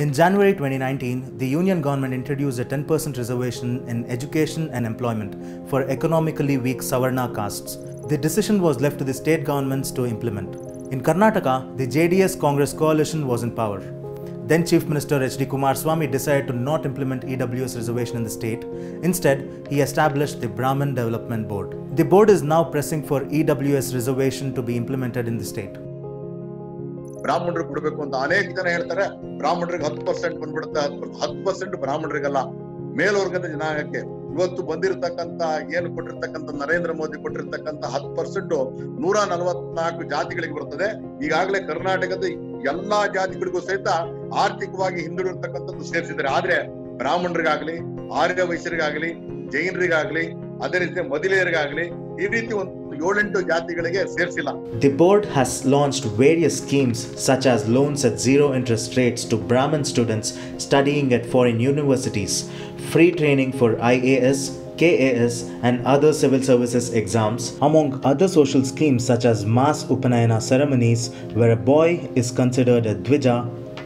In January 2019, the Union government introduced a 10% reservation in education and employment for economically weak Savarna castes. The decision was left to the state governments to implement. In Karnataka, the JDS Congress coalition was in power. Then Chief Minister H.D. Kumaraswamy decided to not implement EWS reservation in the state. Instead, he established the Brahmin Development Board. The board is now pressing for EWS reservation to be implemented in the state. ಬ್ರಾಹ್ಮಣರು ಕೊಡಬೇಕು ಅಂತ ಅನೇಕ ಜನ ಹೇಳ್ತಾರೆ. ಬ್ರಾಹ್ಮಣರಿಗೆ 10% ಬಂದ್ಬಿಡುತ್ತೆ, 10% ಬ್ರಾಹ್ಮಣರಿಗಲ್ಲ, ಮೇಲ್ವರ್ಗದ ಜನಾಂಗಕ್ಕೆ. ಇವತ್ತು ಬಂದಿರತಕ್ಕಂತ ಏನು ಕೊಟ್ಟಿರ್ತಕ್ಕಂಥ ನರೇಂದ್ರ ಮೋದಿ ಕೊಟ್ಟಿರ್ತಕ್ಕಂಥ 10% 144 ಜಾತಿಗಳಿಗೆ ಬರ್ತದೆ. ಈಗಾಗಲೇ ಕರ್ನಾಟಕದ ಎಲ್ಲಾ ಜಾತಿಗಳಿಗೂ ಸಹಿತ ಆರ್ಥಿಕವಾಗಿ ಹಿಂದುಳಿರ್ತಕ್ಕಂಥದ್ದು ಸೇರಿಸಿದ್ದಾರೆ. ಆದ್ರೆ ಬ್ರಾಹ್ಮಣರಿಗಾಗ್ಲಿ, ಆರ್ಯ ವೈಶ್ಯರಿಗಾಗ್ಲಿ, ಜೈನರಿಗಾಗ್ಲಿ, ಅದೇ ರೀತಿ ಮಹಿಳೆಯರಿಗಾಗ್ಲಿ ಈ ರೀತಿ ಒಂದು 7-8 ಜಾತಿಗಳಿಗೆ ಸೇರಿಸಿಲ್ಲ. The board has launched various schemes such as loans at zero interest rates to Brahmin students studying at foreign universities, free training for IAS, KAS and other civil services exams, among other social schemes such as mass Upanayana ceremonies where a boy is considered a Dvija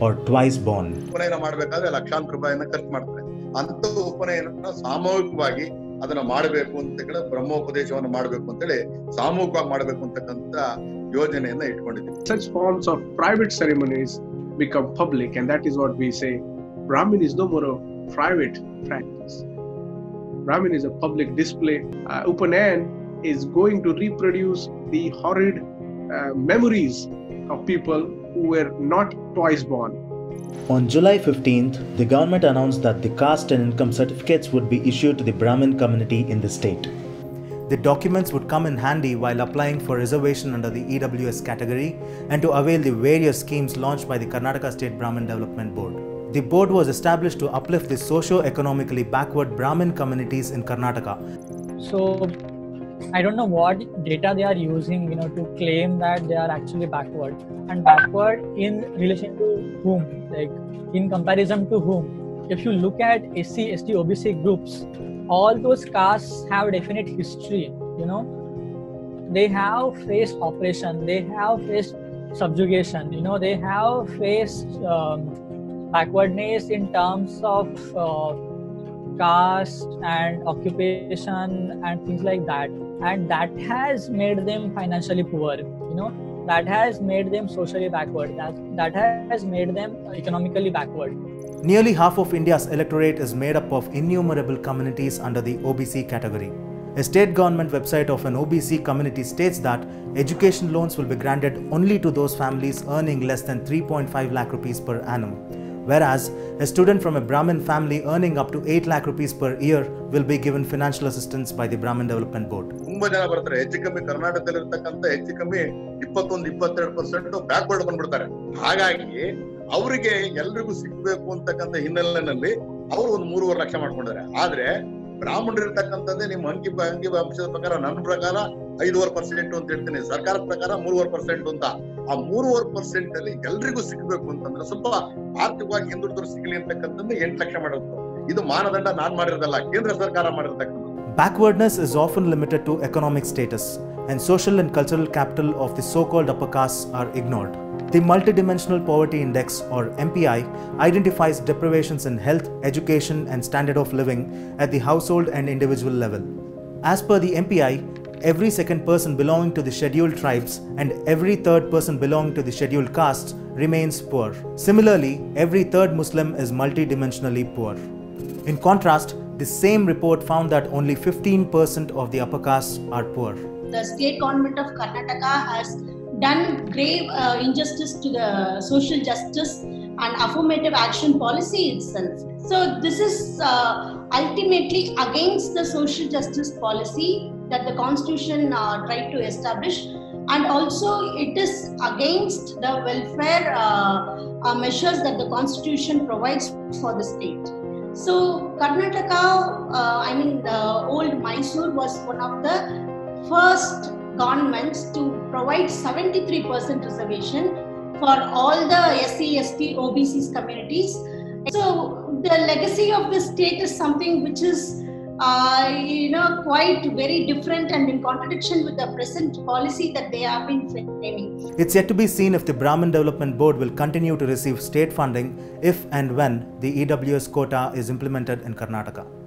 or twice born. ಉಪನಯನ ಮಾಡಬೇಕಾದ್ರೆ ಲಕ್ಷಾಂತರ ರೂಪಾಯಿನ ಖರ್ಚು ಮಾಡ್ತಾರೆ. ಅಂತ ಉಪನಯನ ಸಾಮೂಹಿಕವಾಗಿ ಅದನ್ನ ಮಾಡಬೇಕು ಅಂತ ಹೇಳಿ ಬ್ರಹ್ಮೋಪದೇಶವನ್ನು ಮಾಡಬೇಕು ಅಂತ ಹೇಳಿ ಸಾಮೂಹಿಕವಾಗಿ ಮಾಡಬೇಕು ಅಂತಕ್ಕಂತ ಯೋಜನೆಯನ್ನ ಇಟ್ಕೊಂಡಿದ್ದೀವಿ. Such forms of private ceremonies become public, and that is what we say Brahmin is no more a private practice. Brahmin is a public display. Upanayan is going to reproduce the horrid memories of people who were not twice born. On July 15th, the government announced that the caste and income certificates would be issued to the Brahmin community in the state. The documents would come in handy while applying for reservation under the EWS category and to avail the various schemes launched by the Karnataka State Brahmin Development Board. The board was established to uplift the socio-economically backward Brahmin communities in Karnataka. So, I don't know what data they are using, to claim that they are actually backward. And backward in relation to whom? Like, in comparison to whom? If you look at SC, ST, OBC groups, all those castes have definite history, They have faced oppression, they have faced subjugation, they have faced backwardness in terms of caste and occupation and things like that. And that has made them financially poor, that has made them socially backward, that has made them economically backward. Nearly half of India's electorate is made up of innumerable communities under the OBC category. A state government website of an OBC community states that education loans will be granted only to those families earning less than 3.5 lakh rupees per annum. Whereas a student from a Brahmin family earning up to 8 lakh rupees per year will be given financial assistance by the Brahmin Development Board. ತುಂಬಾ ಜನ ಬರ್ತಾರೆ, ಹೆಚ್ಚು ಕಮ್ಮಿ ಕರ್ನಾಟಕದಲ್ಲಿ ಇರ್ತಕ್ಕಂಥ ಹೆಚ್ಚು ಕಮ್ಮಿ 21-22% backward ಬಂದ್ಬಿಡ್ತಾರೆ. ಹಾಗಾಗಿ ಅವರಿಗೆ ಎಲ್ರಿಗೂ ಸಿಗ್ಬೇಕು ಅಂತಕ್ಕಂಥ ಹಿನ್ನೆಲೆಯಲ್ಲಿ ಅವರು ಒಂದು 3.5 ಲಕ್ಷ ಮಾಡ್ಕೊಂಡಿದ್ದಾರೆ. ಆದ್ರೆ ಬ್ರಾಹ್ಮಣರು ಇರ್ತಕ್ಕಂಥದ್ದೇ ನಿಮ್ಮ ಅಂಕಿ ಅಂಶದ ಪ್ರಕಾರ, ನನ್ನ ಪ್ರಕಾರ 5.5% ಅಂತ ಹೇಳ್ತೀನಿ, ಸರ್ಕಾರದ ಪ್ರಕಾರ 3.5% ಅಂತ. ಆ 3.5% ಅಲ್ಲಿ ಎಲ್ರಿಗೂ ಸಿಗ್ಬೇಕು ಅಂತಂದ್ರೆ ಸ್ವಲ್ಪ ಆರ್ಥಿಕವಾಗಿ ಹಿಂದುಳಿದ್ರು ಸಿಗಲಿ ಅಂತಕ್ಕಂಥದ್ದು 8 ಲಕ್ಷ ಮಾಡೋದು. ಇದು ಮಾನದಂಡ ನಾನ್ ಮಾಡಿರೋದಲ್ಲ, ಕೇಂದ್ರ ಸರ್ಕಾರ ಮಾಡಿರ್ತಕ್ಕಂಥದ್ದು. Backwardness is often limited to economic status, and social and cultural capital of the so-called upper castes are ignored. The Multidimensional Poverty Index, or MPI, identifies deprivations in health, education and standard of living at the household and individual level. As per the MPI, every second person belonging to the scheduled tribes and every third person belonging to the scheduled castes remains poor. Similarly, every third Muslim is multidimensionally poor. In contrast, the same report found that only 15% of the upper castes are poor. The state government of Karnataka has done grave injustice to the social justice and affirmative action policy itself. So this is ultimately against the social justice policy that the constitution tried to establish, and also it is against the welfare measures that the constitution provides for the state. So Karnataka, the old Mysore was one of the first governments to provide 73% reservation for all the SC, ST, OBC communities. So the legacy of the state is something which is quite very different and in contradiction with the present policy that they have been framing. It's yet to be seen if the Brahmin Development Board will continue to receive state funding if and when the EWS quota is implemented in Karnataka.